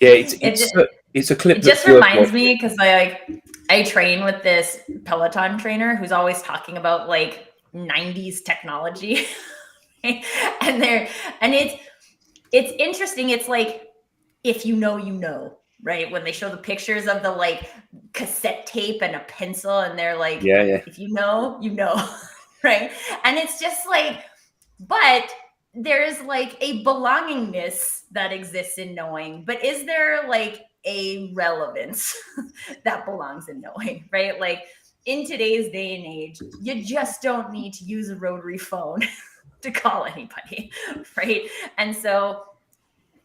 Yeah, it's a clip. It just reminds me because I train with this Peloton trainer who's always talking about like 90s technology. and it's interesting. It's like, if you know, you know, right? When they show the pictures of the like cassette tape and a pencil, and they're like, yeah. If you know, you know, right? And it's just like, but there's like a belongingness that exists in knowing, but is there like a relevance that belongs in knowing, right? Like in today's day and age, you just don't need to use a rotary phone to call anybody, right? And so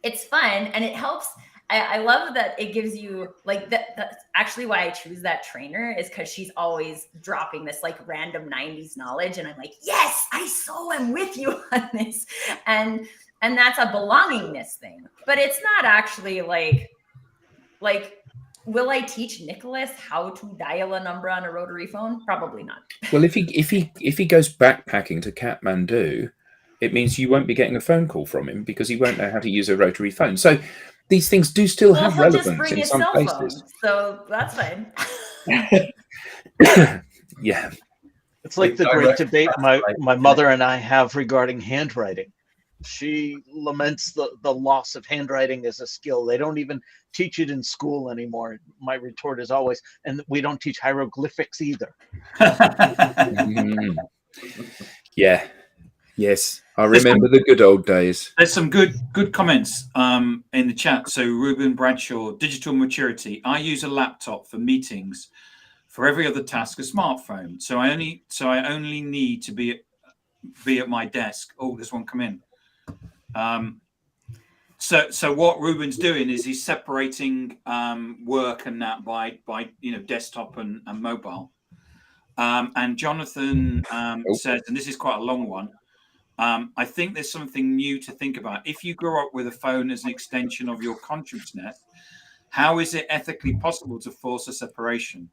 it's fun and it helps. I love that it gives you like that. That's actually why I choose that trainer, is because she's always dropping this like random 90s knowledge. And I'm like, yes, I so am with you on this. And that's a belongingness thing, but it's not actually like, will I teach Nicholas how to dial a number on a rotary phone? Probably not. Well, if he goes backpacking to Kathmandu, it means you won't be getting a phone call from him because he won't know how to use a rotary phone. So these things do still have relevance in some places. So that's fine. Yeah. It's like the great debate my mother and I have regarding handwriting. She laments the loss of handwriting as a skill. They don't even teach it in school anymore. My retort is always, and we don't teach hieroglyphics either. Yeah. Yes. I remember the good old days. There's some good comments in the chat. So Ruben Bradshaw, digital maturity. I use a laptop for meetings. For every other task, a smartphone. So I only need to be at my desk. Oh, there's one come in. So what Ruben's doing is he's separating work and that by desktop and mobile. And Jonathan says, and this is quite a long one, I think there's something new to think about. If you grow up with a phone as an extension of your consciousness, how is it ethically possible to force a separation?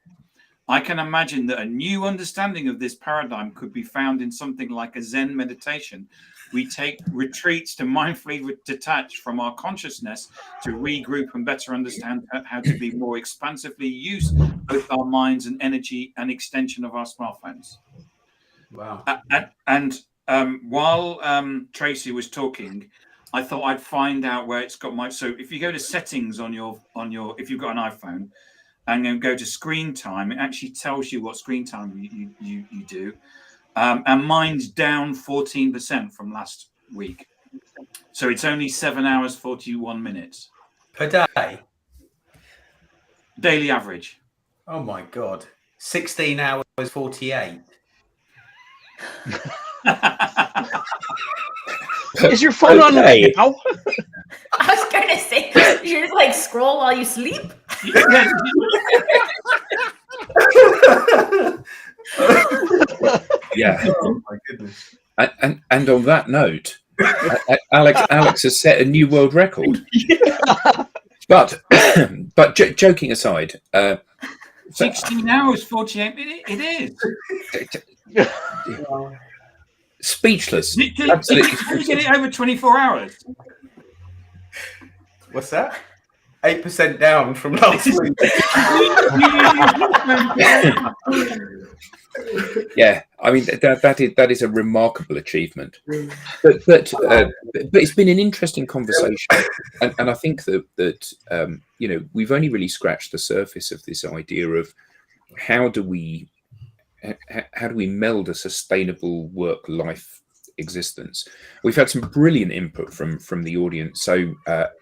I can imagine that a new understanding of this paradigm could be found in something like a Zen meditation. We take retreats to mindfully detach from our consciousness to regroup and better understand how to be more expansively use both our minds and energy, an extension of our smartphones. Wow. While Tracy was talking, I thought I'd find out where it's got so if you go to settings on your if you've got an iPhone and then go to screen time, it actually tells you what screen time you do. and mine's down 14% from last week. So it's only 7 hours 41 minutes Per day? daily average. Oh my God. 16 hours 48. Is your phone on Okay. now? I was going to say, you just like scroll while you sleep. Yeah. Oh my goodness. And on that note, Alex has set a new world record. But joking aside, 16 hours 48 minutes. It is. speechless. Did Absolutely you get it over 24 hours? What's that? 8% down from last week. Yeah, I mean that is a remarkable achievement. But it's been an interesting conversation, and I think that you know, we've only really scratched the surface of this idea of how do we meld a sustainable work-life existence. We've had some brilliant input from the audience. So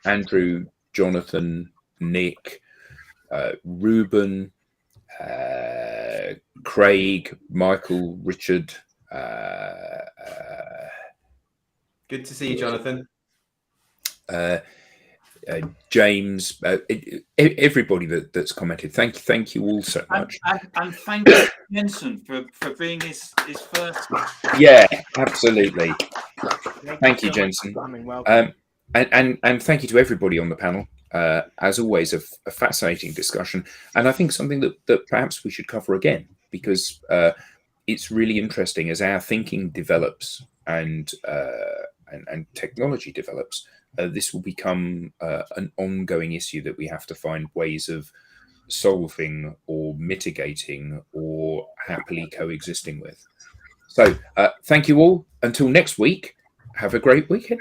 Andrew, Jonathan, Nick, Ruben, Craig, Michael, Richard. Good to see you, Jonathan. James, everybody that's commented. Thank you all so much. And thank you, Jensen, for being his first. Yeah, absolutely. Thank you, Jensen. Welcome. And thank you to everybody on the panel. As always, a fascinating discussion, and I think something that perhaps we should cover again, because it's really interesting as our thinking develops and technology develops. This will become an ongoing issue that we have to find ways of solving or mitigating or happily coexisting with. So thank you all. Until next week, have a great weekend.